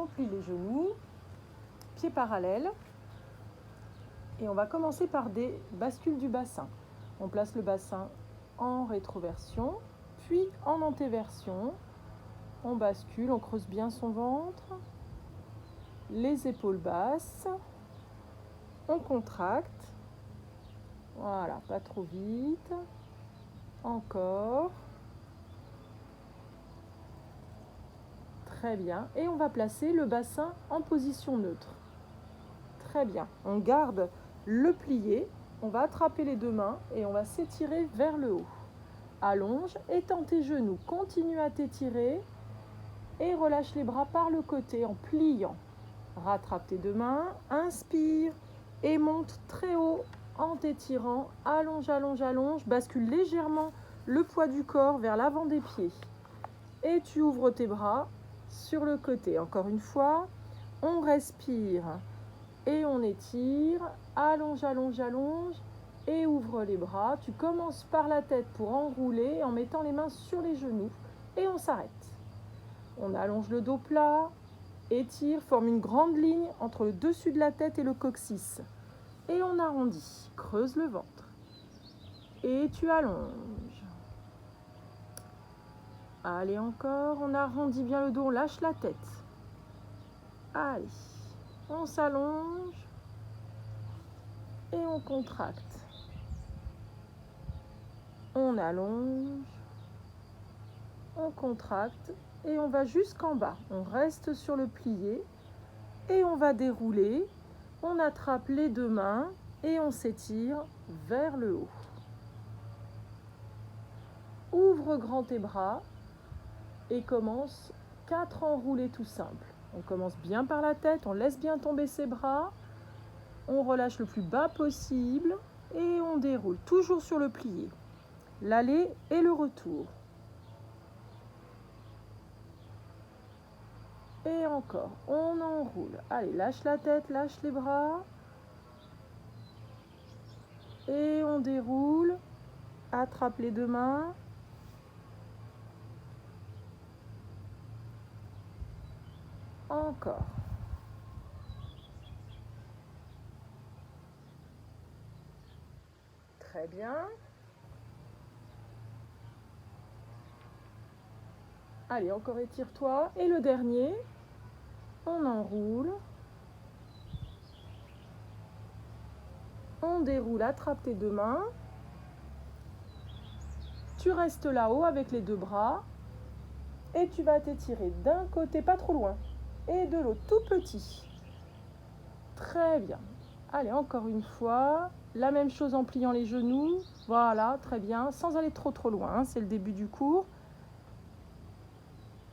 On plie les genoux, pieds parallèles. Et on va commencer par des bascules du bassin. On place le bassin en rétroversion, puis en antéversion. On bascule, on creuse bien son ventre, les épaules basses. On contracte. Voilà, pas trop vite. Encore. Très bien. Et on va placer le bassin en position neutre. Très bien. On garde le plié. On va attraper les deux mains et on va s'étirer vers le haut. Allonge, étends tes genoux. Continue à t'étirer et relâche les bras par le côté en pliant. Rattrape tes deux mains. Inspire et monte très haut en t'étirant. Allonge, allonge, allonge. Bascule légèrement le poids du corps vers l'avant des pieds. Et tu ouvres tes bras sur le côté. Encore une fois, on respire et on étire. Allonge, allonge, allonge et ouvre les bras. Tu commences par la tête pour enrouler en mettant les mains sur les genoux et on s'arrête. On allonge le dos plat, étire, forme une grande ligne entre le dessus de la tête et le coccyx. Et on arrondit, creuse le ventre. Et tu allonges. Allez encore, on arrondit bien le dos, on lâche la tête. Allez, on s'allonge et on contracte. On allonge, on contracte et on va jusqu'en bas. On reste sur le plié et on va dérouler. On attrape les deux mains et on s'étire vers le haut. Ouvre grand tes bras et commence 4 enroulés tout simples. On commence bien par la tête, on laisse bien tomber ses bras, on relâche le plus bas possible et on déroule, toujours sur le plié. L'aller et le retour. Et encore, on enroule. Allez, lâche la tête, lâche les bras. Et on déroule, attrape les deux mains. Encore. Très bien. Allez, encore étire-toi. Et le dernier, on enroule. On déroule, attrape tes deux mains. Tu restes là-haut avec les deux bras. Et tu vas t'étirer d'un côté, pas trop loin, et de l'autre, tout petit. Très bien. Allez, encore une fois. La même chose en pliant les genoux. Voilà, très bien. Sans aller trop loin, hein, c'est le début du cours.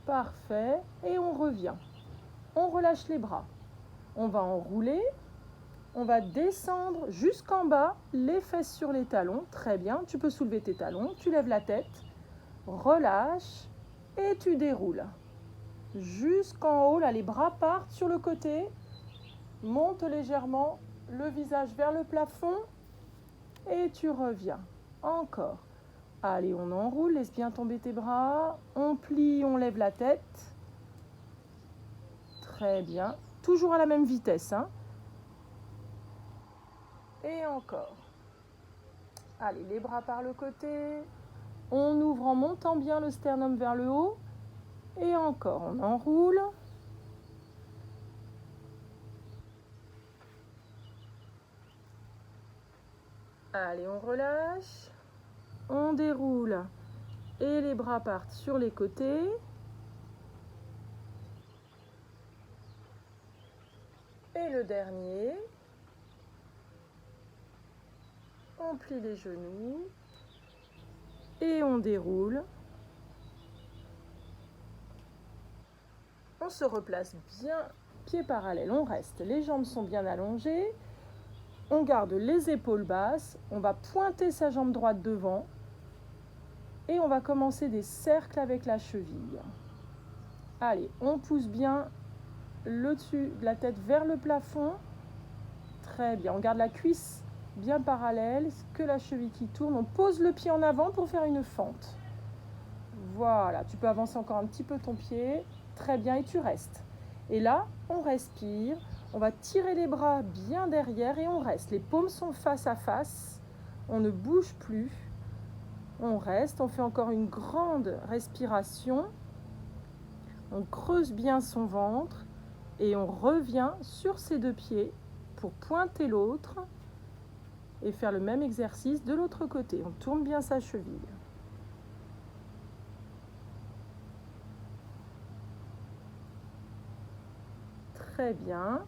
Parfait. Et on revient. On relâche les bras. On va enrouler. On va descendre jusqu'en bas, les fesses sur les talons. Très bien. Tu peux soulever tes talons. Tu lèves la tête. Relâche. Et tu déroules. Jusqu'en haut, là, les bras partent sur le côté. Monte légèrement le visage vers le plafond. Et tu reviens. Encore. Allez, on enroule, laisse bien tomber tes bras. On plie, on lève la tête. Très bien. Toujours à la même vitesse, hein. Et encore. Allez, les bras par le côté. On ouvre en montant bien le sternum vers le haut. Et encore, on enroule. Allez, on relâche. On déroule. Et les bras partent sur les côtés. Et le dernier. On plie les genoux. Et on déroule. On se replace bien, pieds parallèles, on reste. Les jambes sont bien allongées. On garde les épaules basses. On va pointer sa jambe droite devant. Et on va commencer des cercles avec la cheville. Allez, on pousse bien le dessus de la tête vers le plafond. Très bien, on garde la cuisse bien parallèle, que la cheville qui tourne. On pose le pied en avant pour faire une fente. Voilà, tu peux avancer encore un petit peu ton pied. Très bien, et tu restes. Et là, on respire. On va tirer les bras bien derrière et on reste. Les paumes sont face à face. On ne bouge plus. On reste. On fait encore une grande respiration. On creuse bien son ventre et on revient sur ses deux pieds pour pointer l'autre et faire le même exercice de l'autre côté. On tourne bien sa cheville. Très bien.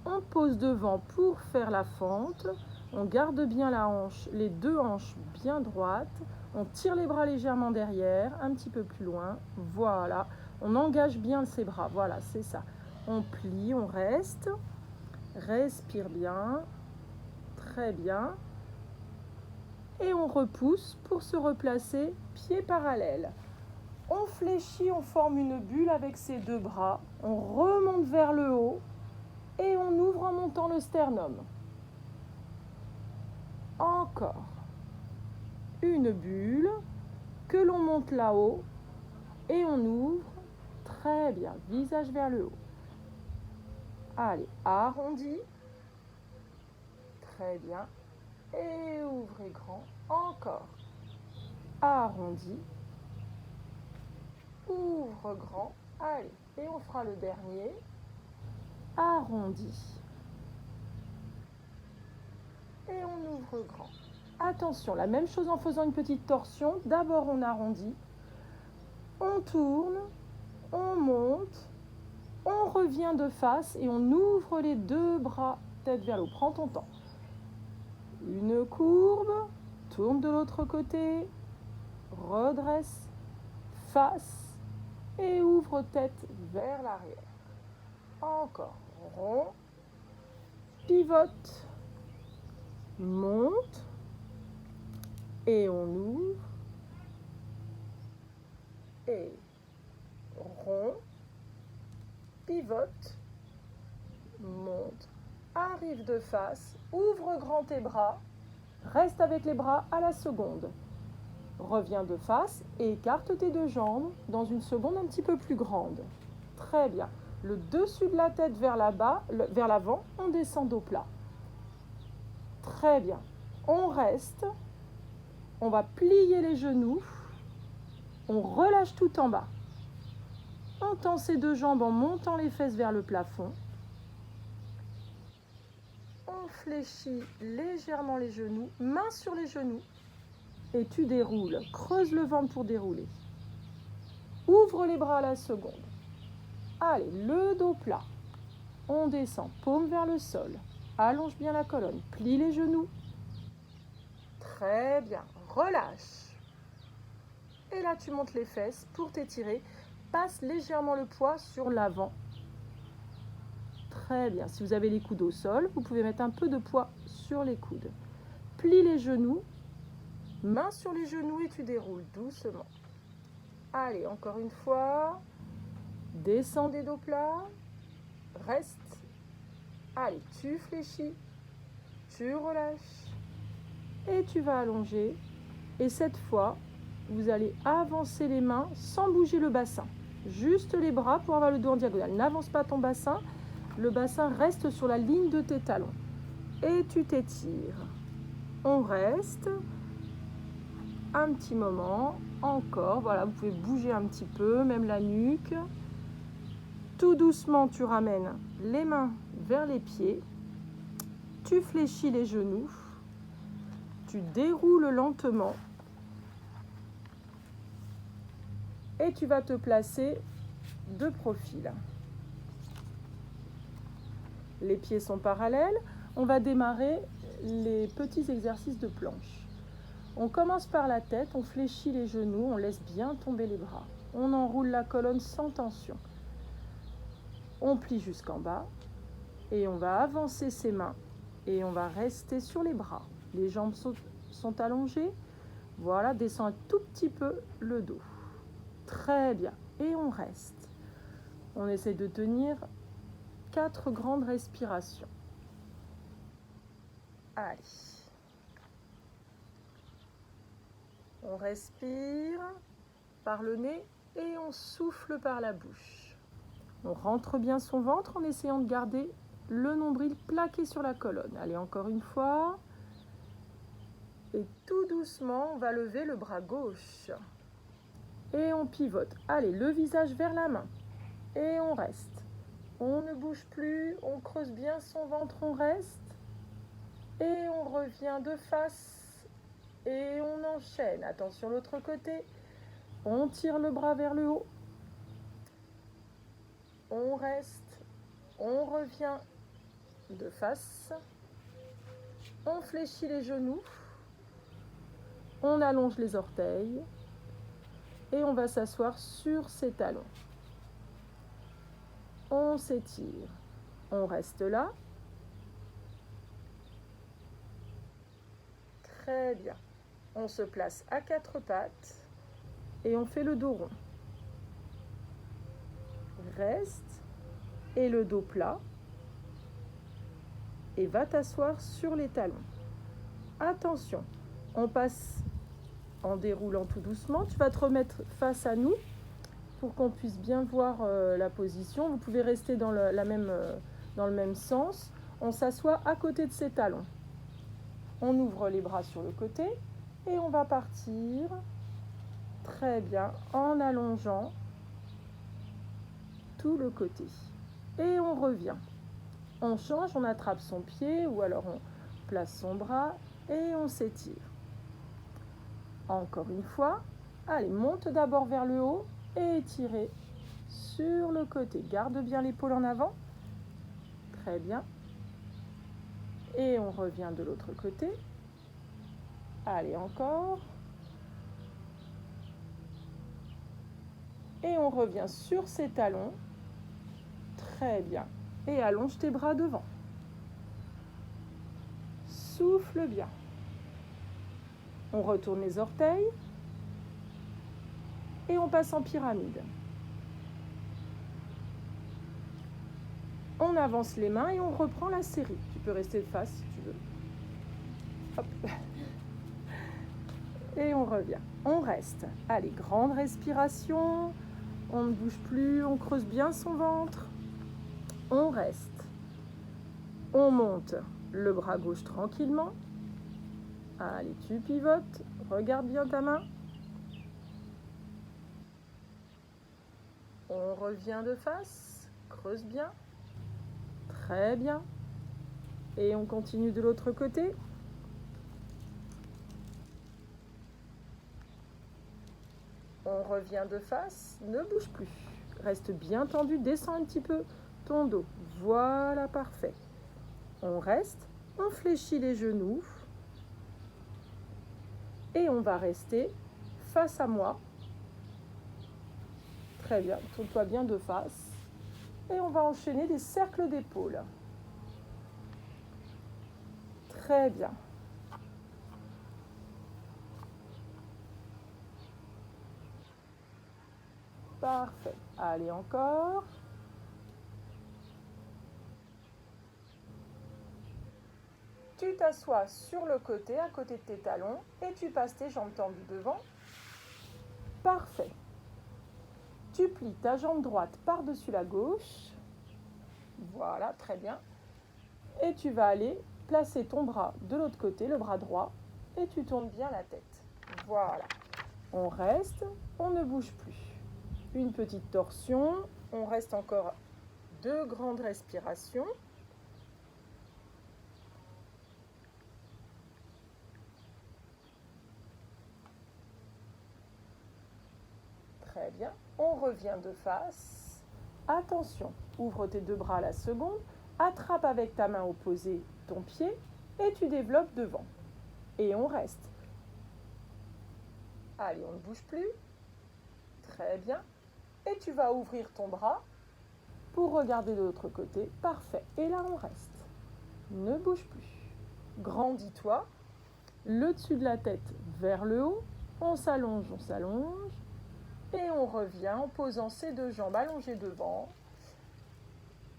On pose devant pour faire la fente. On garde bien la hanche, les deux hanches bien droites. On tire les bras légèrement derrière, un petit peu plus loin. Voilà. On engage bien ses bras. Voilà, c'est ça. On plie, on reste. Respire bien. Très bien. Et on repousse pour se replacer pieds parallèles. On fléchit, on forme une bulle avec ses deux bras. On remonte vers le haut et on ouvre en montant le sternum. Encore. Une bulle que l'on monte là-haut et on ouvre. Très bien, visage vers le haut. Allez, arrondi. Très bien. Et ouvrez grand. Encore. Arrondi. Ouvre grand. Allez, et on fera le dernier. Arrondi. Et on ouvre grand. Attention, la même chose en faisant une petite torsion. D'abord, on arrondit. On tourne. On monte. On revient de face et on ouvre les deux bras, tête vers le haut. Prends ton temps. Une courbe. Tourne de l'autre côté. Redresse. Face. Et ouvre tête vers l'arrière. Encore. Rond. Pivote. Monte. Et on ouvre. Et rond. Pivote. Monte. Arrive de face. Ouvre grand tes bras. Reste avec les bras à la seconde. Reviens de face et écarte tes deux jambes dans une seconde un petit peu plus grande. Très bien. Le dessus de la tête vers l'avant, on descend dos plat. Très bien. On reste. On va plier les genoux. On relâche tout en bas. On tend ses deux jambes en montant les fesses vers le plafond. On fléchit légèrement les genoux, main sur les genoux. Et tu déroules. Creuse le ventre pour dérouler. Ouvre les bras à la seconde. Allez, le dos plat. On descend, paume vers le sol. Allonge bien la colonne. Plie les genoux. Très bien. Relâche. Et là, tu montes les fesses pour t'étirer. Passe légèrement le poids sur l'avant. Très bien. Si vous avez les coudes au sol, vous pouvez mettre un peu de poids sur les coudes. Plie les genoux. Main sur les genoux et tu déroules doucement. Allez, encore une fois. Descends des dos plats. Reste. Allez, tu fléchis. Tu relâches. Et tu vas allonger. Et cette fois, vous allez avancer les mains sans bouger le bassin. Juste les bras pour avoir le dos en diagonale. N'avance pas ton bassin. Le bassin reste sur la ligne de tes talons. Et tu t'étires. On reste. Un petit moment. Encore. Voilà, vous pouvez bouger un petit peu, même la nuque. Tout doucement, tu ramènes les mains vers les pieds. Tu fléchis les genoux. Tu déroules lentement. Et tu vas te placer de profil. Les pieds sont parallèles. On va démarrer les petits exercices de planche. On commence par la tête, on fléchit les genoux, on laisse bien tomber les bras. On enroule la colonne sans tension. On plie jusqu'en bas et on va avancer ses mains et on va rester sur les bras. Les jambes sont allongées. Voilà, descend un tout petit peu le dos. Très bien. Et on reste. On essaie de tenir 4 grandes respirations. Allez. On respire par le nez et on souffle par la bouche. On rentre bien son ventre en essayant de garder le nombril plaqué sur la colonne. Allez, encore une fois. Et tout doucement, on va lever le bras gauche. Et on pivote. Allez, le visage vers la main. Et on reste. On ne bouge plus, on creuse bien son ventre, on reste. Et on revient de face. Et on enchaîne. Attention, l'autre côté. On tire le bras vers le haut. On reste. On revient de face. On fléchit les genoux. On allonge les orteils. Et on va s'asseoir sur ses talons. On s'étire. On reste là. Très bien. On se place à quatre pattes et on fait le dos rond. Reste et le dos plat. Et va t'asseoir sur les talons. Attention, on passe en déroulant tout doucement. Tu vas te remettre face à nous pour qu'on puisse bien voir la position. Vous pouvez rester dans le même sens. On s'assoit à côté de ses talons. On ouvre les bras sur le côté et on va partir très bien en allongeant tout le côté. Et on revient. On change, on attrape son pied ou alors on place son bras et on s'étire. Encore une fois. Allez, monte d'abord vers le haut et étirez sur le côté. Garde bien l'épaule en avant. Très bien. Et on revient de l'autre côté. Allez, encore. Et on revient sur ses talons. Très bien. Et allonge tes bras devant. Souffle bien. On retourne les orteils. Et on passe en pyramide. On avance les mains et on reprend la série. Tu peux rester de face si tu veux. Hop. Et on revient. On reste. Allez, grande respiration. On ne bouge plus. On creuse bien son ventre. On reste. On monte le bras gauche tranquillement. Allez, tu pivotes. Regarde bien ta main. On revient de face. Creuse bien. Très bien. Et on continue de l'autre côté. On revient de face. Ne bouge plus. Reste bien tendu. Descends un petit peu ton dos. Voilà, parfait. On reste. On fléchit les genoux. Et on va rester face à moi. Très bien. Tourne-toi bien de face. Et on va enchaîner des cercles d'épaules. Très bien. Parfait. Allez, encore. Tu t'assois sur le côté, à côté de tes talons, et tu passes tes jambes tendues devant. Parfait. Tu plies ta jambe droite par-dessus la gauche. Voilà, très bien. Et tu vas aller placer ton bras de l'autre côté, le bras droit, et tu tournes bien la tête. Voilà. On reste, on ne bouge plus. Une petite torsion. On reste encore 2 grandes respirations. Très bien. On revient de face. Attention, ouvre tes 2 bras à la seconde. Attrape avec ta main opposée ton pied et tu développes devant. Et on reste. Allez, on ne bouge plus. Très bien. Et tu vas ouvrir ton bras pour regarder de l'autre côté. Parfait. Et là, on reste. Ne bouge plus. Grandis-toi. Le dessus de la tête vers le haut. On s'allonge, on s'allonge. Et on revient en posant ses 2 jambes allongées devant.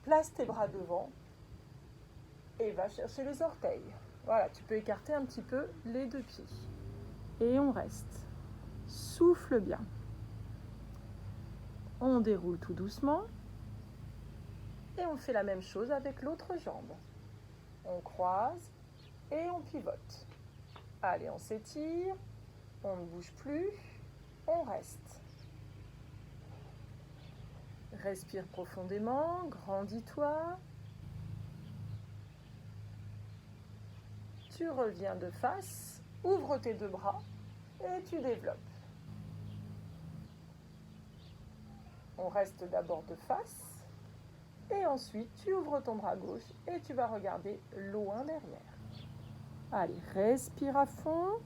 Place tes bras devant. Et va chercher les orteils. Voilà, tu peux écarter un petit peu les 2 pieds. Et on reste. Souffle bien. On déroule tout doucement. Et on fait la même chose avec l'autre jambe. On croise et on pivote. Allez, on s'étire, on ne bouge plus, on reste. Respire profondément, grandis-toi. Tu reviens de face, ouvre tes deux bras et tu développes. On reste d'abord de face et ensuite tu ouvres ton bras gauche et tu vas regarder loin derrière. Allez, respire à fond.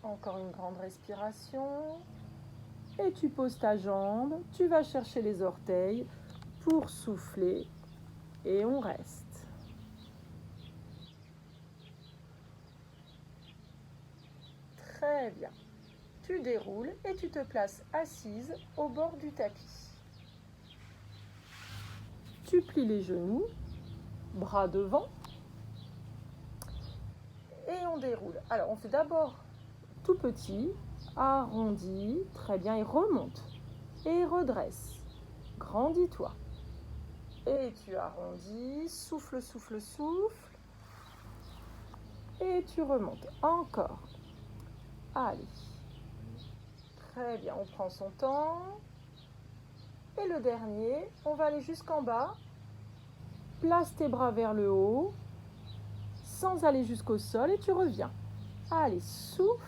Encore une grande respiration. Et tu poses ta jambe, tu vas chercher les orteils pour souffler et on reste. Très bien. Tu déroules et tu te places assise au bord du tapis. Tu plies les genoux, bras devant et on déroule. Alors on fait d'abord tout petit, arrondi, très bien, et remonte et redresse. Grandis-toi. Et tu arrondis, souffle, souffle, souffle. Et tu remontes. Encore. Allez. Très bien, on prend son temps. Et le dernier, on va aller jusqu'en bas. Place tes bras vers le haut, sans aller jusqu'au sol, et tu reviens. Allez, souffle.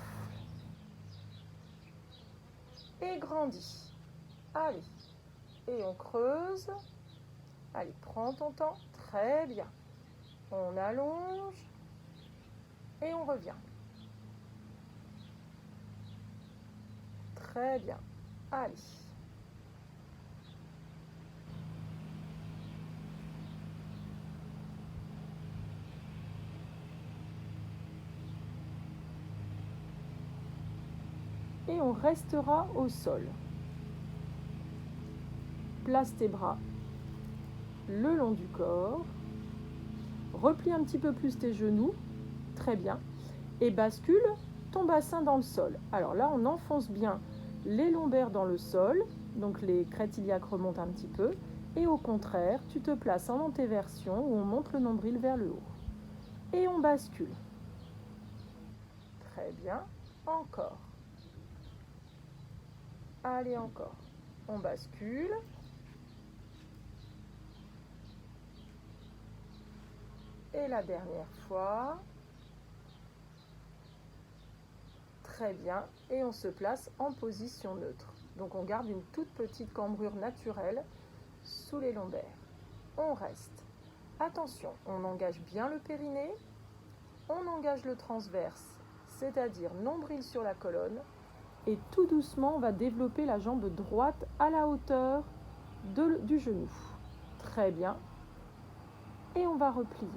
Et grandis. Allez. Et on creuse. Allez, prends ton temps. Très bien. On allonge. Et on revient. Très bien. Allez. Et on restera au sol. Place tes bras le long du corps. Replie un petit peu plus tes genoux. Très bien. Et bascule ton bassin dans le sol. Alors là, on enfonce bien les lombaires dans le sol. Donc les crêtes iliaques remontent un petit peu. Et au contraire, tu te places en antéversion où on monte le nombril vers le haut. Et on bascule. Très bien. Encore. Allez, encore. On bascule. Et la dernière fois. Très bien. Et on se place en position neutre. Donc on garde une toute petite cambrure naturelle sous les lombaires. On reste. Attention, on engage bien le périnée. On engage le transverse, c'est-à-dire nombril sur la colonne. Et tout doucement, on va développer la jambe droite à la hauteur du genou. Très bien. Et on va replier.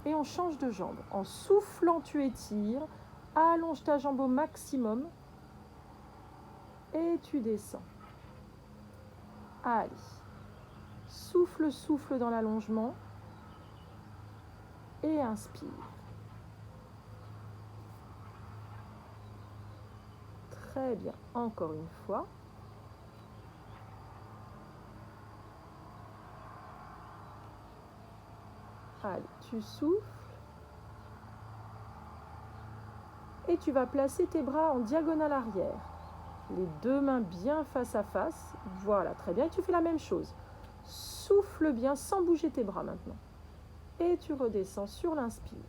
Et on change de jambe. En soufflant, tu étires. Allonge ta jambe au maximum. Et tu descends. Allez. Souffle, souffle dans l'allongement. Et inspire. Très bien. Encore une fois. Allez, tu souffles. Et tu vas placer tes bras en diagonale arrière. Les deux mains bien face à face. Voilà, très bien. Et tu fais la même chose. Souffle bien sans bouger tes bras maintenant. Et tu redescends sur l'inspire.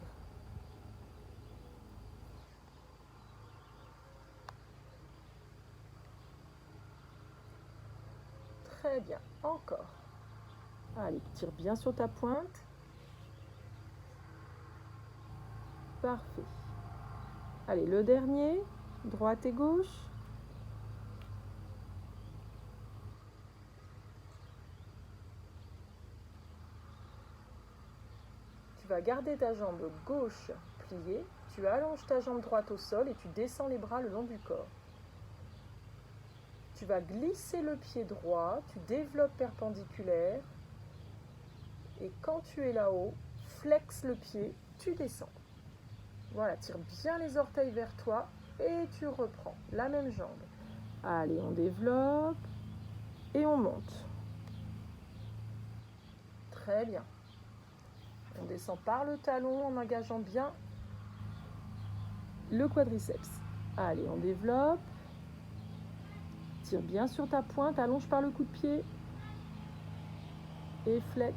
Très bien. Encore. Allez, tire bien sur ta pointe. Parfait. Allez, le dernier. Droite et gauche. Tu vas garder ta jambe gauche pliée. Tu allonges ta jambe droite au sol et tu descends les bras le long du corps. Tu vas glisser le pied droit, tu développes perpendiculaire. Et quand tu es là-haut, flexe le pied, tu descends. Voilà, tire bien les orteils vers toi et tu reprends la même jambe. Allez, on développe et on monte. Très bien. On descend par le talon en engageant bien le quadriceps. Allez, on développe. Tire bien sur ta pointe, allonge par le coup de pied. Et flex.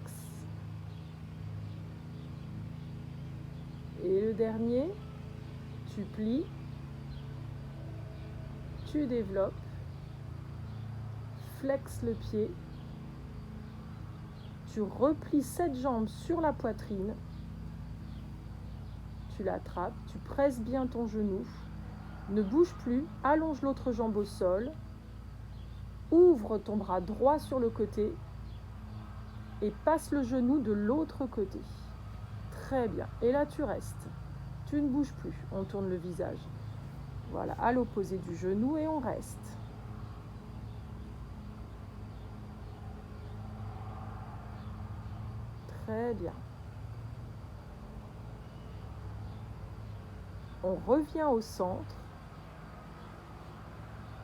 Et le dernier, tu plies, tu développes, flex le pied, tu replies cette jambe sur la poitrine, tu l'attrapes, tu presses bien ton genou, ne bouge plus, allonge l'autre jambe au sol, ouvre ton bras droit sur le côté et passe le genou de l'autre côté. Très bien. Et là, tu restes. Tu ne bouges plus. On tourne le visage. Voilà, à l'opposé du genou et on reste. Très bien. On revient au centre.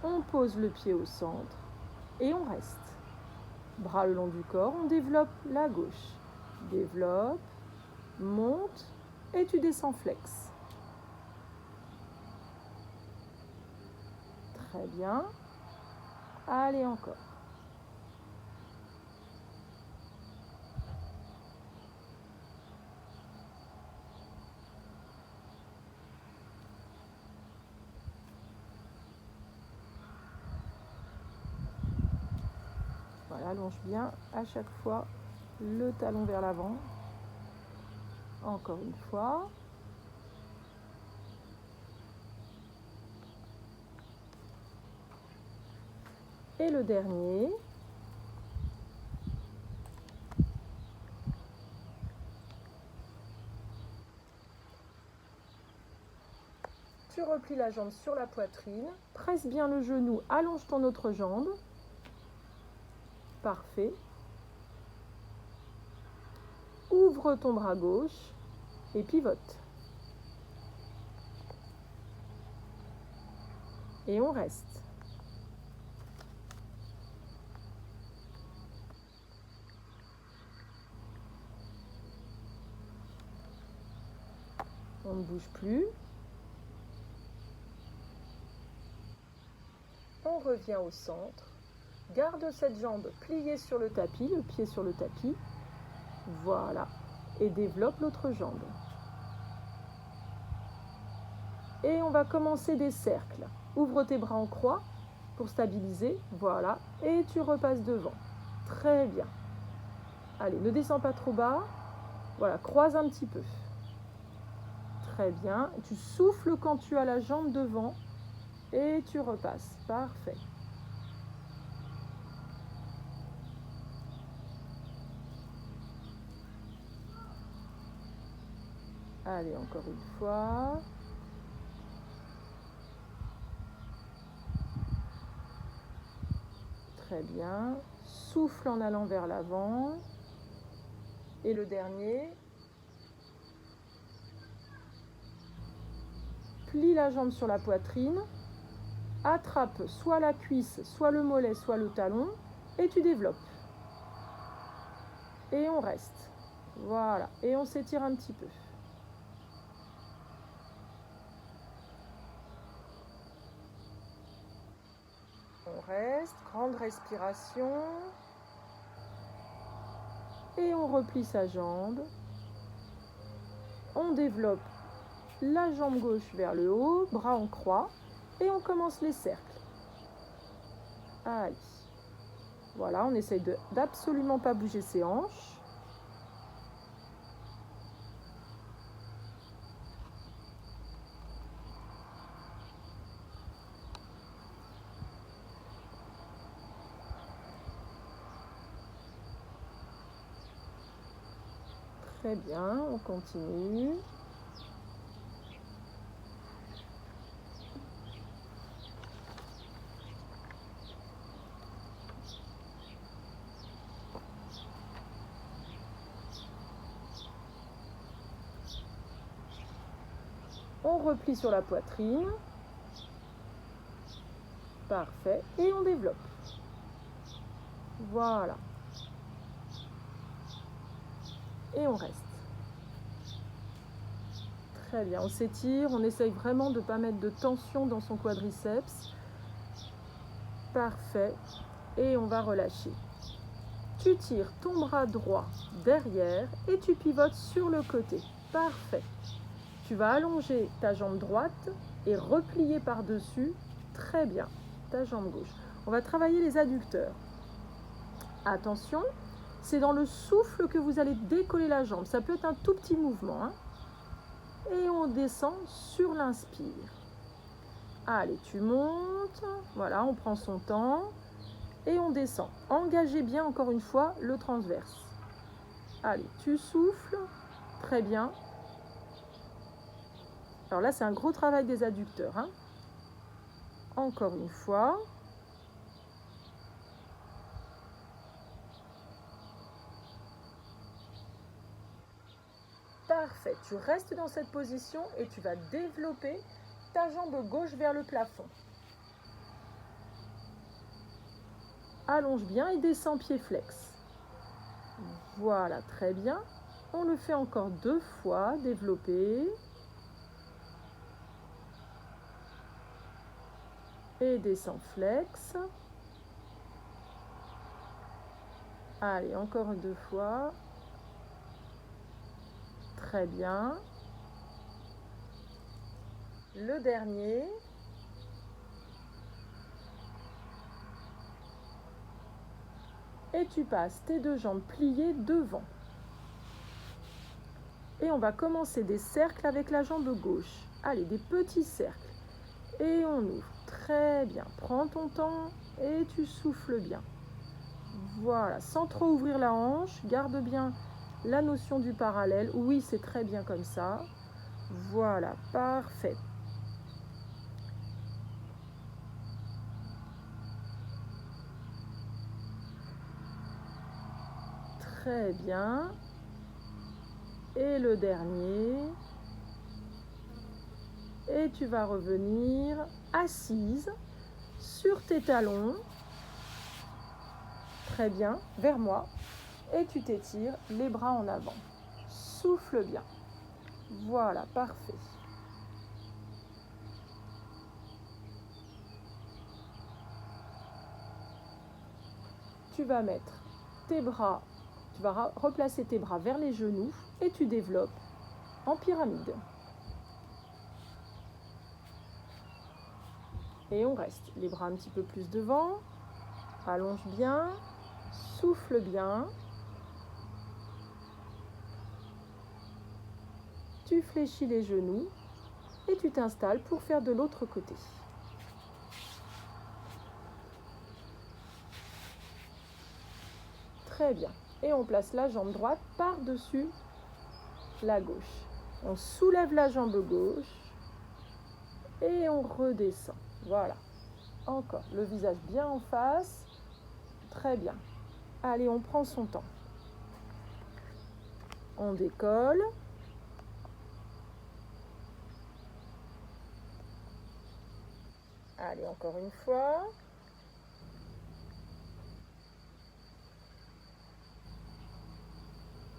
On pose le pied au centre et on reste. Bras le long du corps, on développe la gauche. Développe, monte et tu descends flex. Très bien. Allez, encore. Voilà, allonge bien à chaque fois le talon vers l'avant. Encore une fois. Et le dernier. Tu replies la jambe sur la poitrine, presse bien le genou, allonge ton autre jambe. Parfait. Ouvre ton bras gauche et pivote. Et on reste. On ne bouge plus. On revient au centre. Garde cette jambe pliée sur le tapis, le pied sur le tapis. Voilà. Et développe l'autre jambe. Et on va commencer des cercles. Ouvre tes bras en croix pour stabiliser. Voilà. Et tu repasses devant. Très bien. Allez, ne descends pas trop bas. Voilà, croise un petit peu. Très bien. Tu souffles quand tu as la jambe devant et tu repasses. Parfait. Allez, encore une fois. Très bien. Souffle en allant vers l'avant. Et le dernier. Plie la jambe sur la poitrine. Attrape soit la cuisse, soit le mollet, soit le talon. Et tu développes. Et on reste. Voilà. Et on s'étire un petit peu. On reste. Grande respiration. Et on replie sa jambe. On développe la jambe gauche vers le haut, bras en croix. Et on commence les cercles. Allez. Voilà, on essaye d'absolument pas bouger ses hanches. Très bien, on continue. On replie sur la poitrine. Parfait. Et on développe. Voilà. Et on reste. Très bien. On s'étire. On essaye vraiment de ne pas mettre de tension dans son quadriceps. Parfait. Et on va relâcher. Tu tires ton bras droit derrière et tu pivotes sur le côté. Parfait. Tu vas allonger ta jambe droite et replier par-dessus. Très bien. Ta jambe gauche. On va travailler les adducteurs. Attention, c'est dans le souffle que vous allez décoller la jambe. Ça peut être un tout petit mouvement. Hein. Et on descend sur l'inspire. Allez, tu montes. Voilà, on prend son temps. Et on descend. Engagez bien encore une fois le transverse. Allez, tu souffles. Très bien. Alors là, c'est un gros travail des adducteurs. Hein. Encore une fois. Parfait. Tu restes dans cette position et tu vas développer ta jambe gauche vers le plafond. Allonge bien et descends pied flex. Voilà, très bien. On le fait encore 2 fois, développer. Et descends flex. Allez, encore 2 fois. Très bien. Le dernier. Et tu passes tes 2 jambes pliées devant. Et on va commencer des cercles avec la jambe gauche. Allez, des petits cercles. Et on ouvre. Très bien. Prends ton temps et tu souffles bien. Voilà, sans trop ouvrir la hanche. Garde bien la notion du parallèle. Oui, c'est très bien comme ça. Voilà, parfait. Très bien. Et le dernier. Et tu vas revenir assise sur tes talons. Très bien, vers moi. Et tu t'étires les bras en avant. Souffle bien. Voilà, parfait. Tu vas mettre tes bras, tu vas replacer tes bras vers les genoux et tu développes en pyramide. Et on reste. Les bras un petit peu plus devant. Allonge bien. Souffle bien. Tu fléchis les genoux et tu t'installes pour faire de l'autre côté. Très bien. Et on place la jambe droite par-dessus la gauche. On soulève la jambe gauche et on redescend. Voilà. Encore. Le visage bien en face. Très bien. Allez, on prend son temps. On décolle. Allez, encore une fois.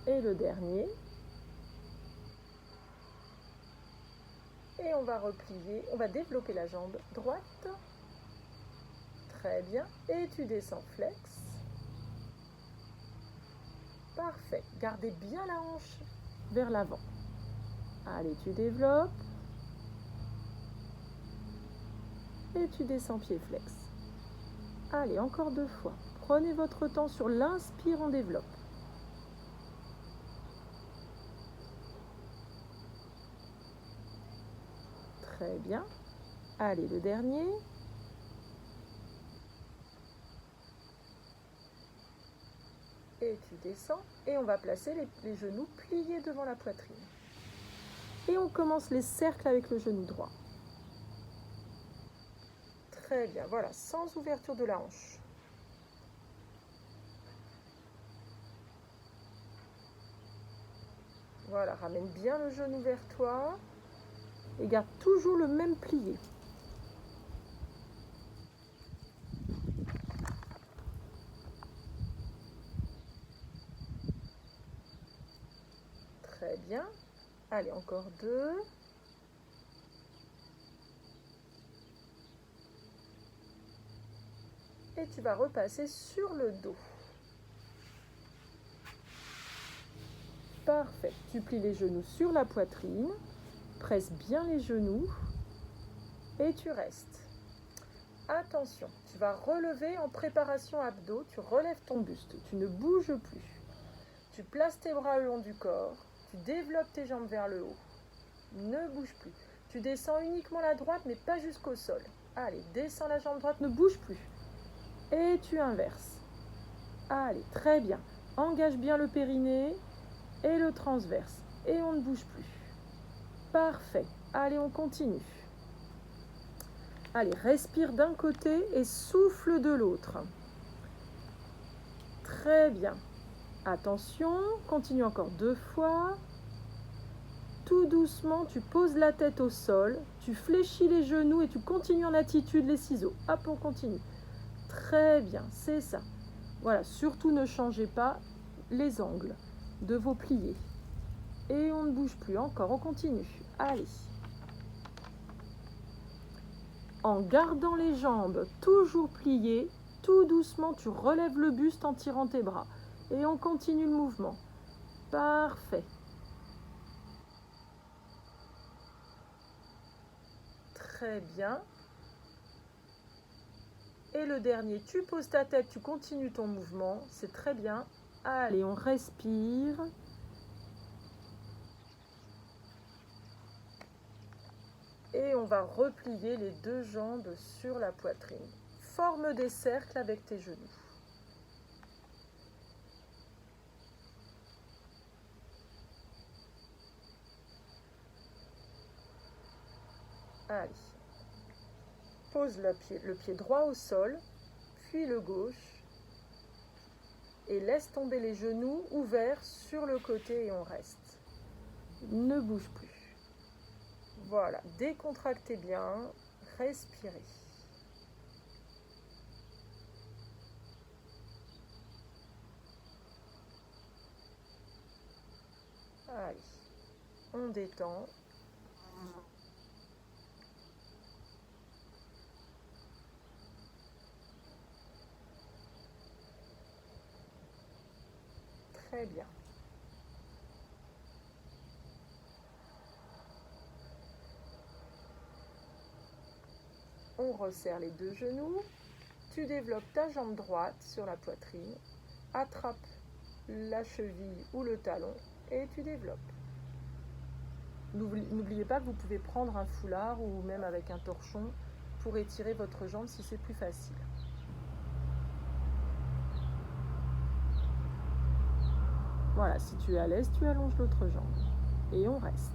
Et le dernier. Et on va replier, on va développer la jambe droite. Très bien. Et tu descends flex. Parfait. Gardez bien la hanche vers l'avant. Allez, tu développes. Et tu descends pied flex. Allez, encore 2 fois. Prenez votre temps sur l'inspire, on développe. Très bien. Allez, le dernier. Et tu descends. Et on va placer les genoux pliés devant la poitrine. Et on commence les cercles avec le genou droit. Très bien, voilà, sans ouverture de la hanche. Voilà, ramène bien le genou vers toi. et garde toujours le même plié. Très bien. Allez, encore 2. Et tu vas repasser sur le dos. Parfait. Tu plies les genoux sur la poitrine, presse bien les genoux et tu restes. Attention, tu vas relever en préparation abdos, tu relèves ton buste, tu ne bouges plus. Tu places tes bras le long du corps, tu développes tes jambes vers le haut. Ne bouge plus. Tu descends uniquement la droite mais pas jusqu'au sol. Allez, descends la jambe droite, ne bouge plus. Et tu inverses. Allez, très bien. Engage bien le périnée et le transverse. Et on ne bouge plus. Parfait. Allez, on continue. Allez, respire d'un côté et souffle de l'autre. Très bien. Attention, continue encore 2 fois. Tout doucement, tu poses la tête au sol, tu fléchis les genoux et tu continues en attitude les ciseaux. Hop, on continue. Très bien, c'est ça. Voilà, surtout ne changez pas les angles de vos pliés. Et on ne bouge plus, encore, on continue. Allez. En gardant les jambes toujours pliées, tout doucement, tu relèves le buste en tirant tes bras. Et on continue le mouvement. Parfait. Très bien. Et le dernier, tu poses ta tête, tu continues ton mouvement. C'est très bien. Allez, on respire. Et on va replier les 2 jambes sur la poitrine. Forme des cercles avec tes genoux. Allez. Pose le pied droit au sol, puis le gauche. Et laisse tomber les genoux ouverts sur le côté et on reste. Ne bouge plus. Voilà, décontractez bien, respirez. Allez, on détend. Très bien. On resserre les 2 genoux. Tu développes ta jambe droite sur la poitrine. Attrape la cheville ou le talon et tu développes. N'oubliez pas que vous pouvez prendre un foulard ou même avec un torchon pour étirer votre jambe si c'est plus facile. Voilà, si tu es à l'aise, tu allonges l'autre jambe. Et on reste.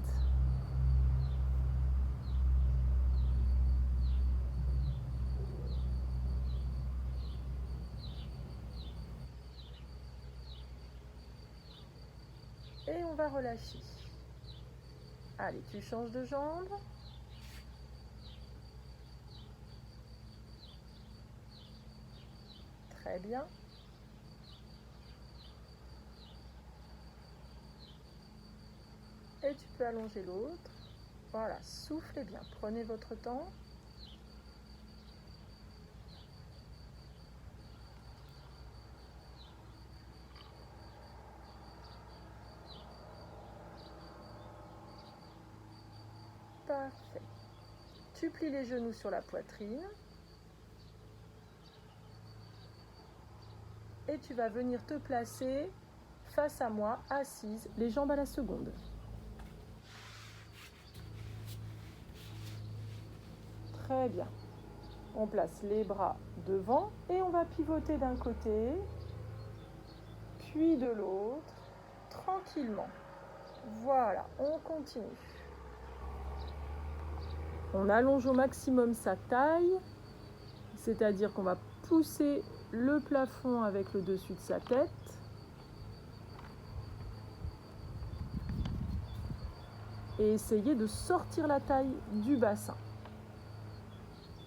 Et on va relâcher. Allez, tu changes de jambe. Très bien. Et tu peux allonger l'autre. Voilà, soufflez bien, prenez votre temps. Parfait. Tu plies les genoux sur la poitrine. Et tu vas venir te placer face à moi, assise, les jambes à la seconde. Très bien. On place les bras devant et on va pivoter d'un côté, puis de l'autre, tranquillement. Voilà, on continue. On allonge au maximum sa taille, c'est-à-dire qu'on va pousser le plafond avec le dessus de sa tête. et essayez de sortir la taille du bassin.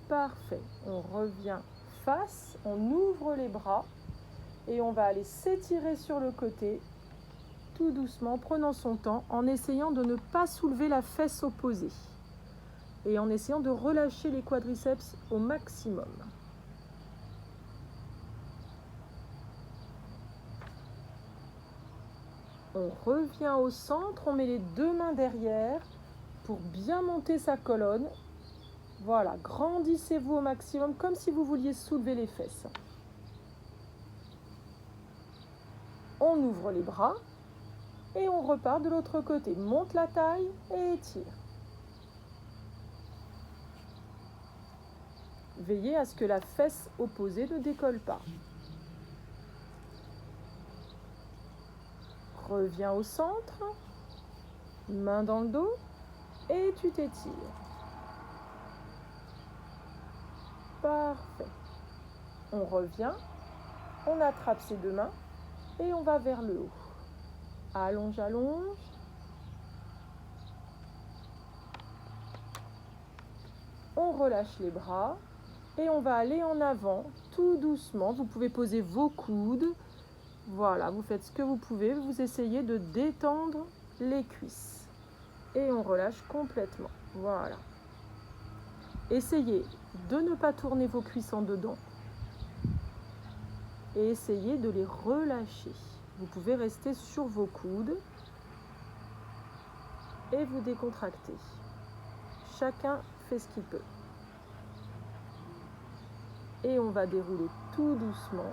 Parfait. On revient face, on ouvre les bras et on va aller s'étirer sur le côté tout doucement, prenant son temps, en essayant de ne pas soulever la fesse opposée et en essayant de relâcher les quadriceps au maximum. On revient au centre, on met les deux mains derrière pour bien monter sa colonne. Voilà, grandissez-vous au maximum comme si vous vouliez soulever les fesses. On ouvre les bras et on repart de l'autre côté. Monte la taille et étire. Veillez à ce que la fesse opposée ne décolle pas. Reviens au centre, main dans le dos et tu t'étires. Parfait. On revient, on attrape ses deux mains et on va vers le haut. Allonge, allonge. On relâche les bras et on va aller en avant tout doucement. Vous pouvez poser vos coudes. Voilà, vous faites ce que vous pouvez. Vous essayez de détendre les cuisses. Et on relâche complètement. Voilà. Essayez de ne pas tourner vos cuisses en dedans. Et essayez de les relâcher. Vous pouvez rester sur vos coudes et vous décontracter. Chacun fait ce qu'il peut. Et on va dérouler tout doucement.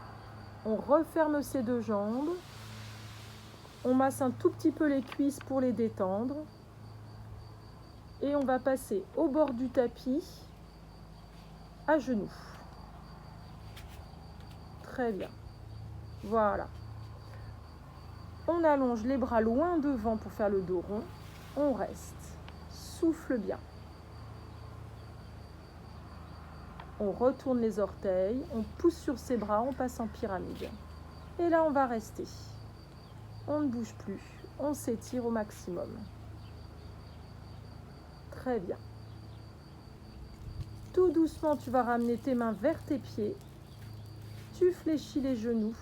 On referme ses deux jambes. On masse un tout petit peu les cuisses pour les détendre. Et on va passer au bord du tapis, à genoux. Très bien. Voilà. On allonge les bras loin devant pour faire le dos rond. On reste. Souffle bien. On retourne les orteils, on pousse sur ses bras, on passe en pyramide. Et là, on va rester. On ne bouge plus, on s'étire au maximum. Très bien. Tout doucement, tu vas ramener tes mains vers tes pieds. Tu fléchis les genoux.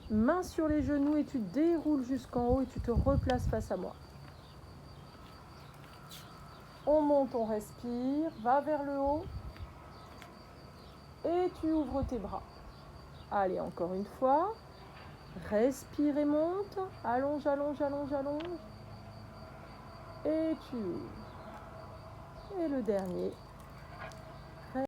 Main sur les genoux et tu déroules jusqu'en haut et tu te replaces face à moi. On monte, on respire, va vers le haut. Et tu ouvres tes bras. Allez, encore une fois. Respire et monte. Allonge, allonge, allonge, allonge. Et tu ouvres. Et le dernier.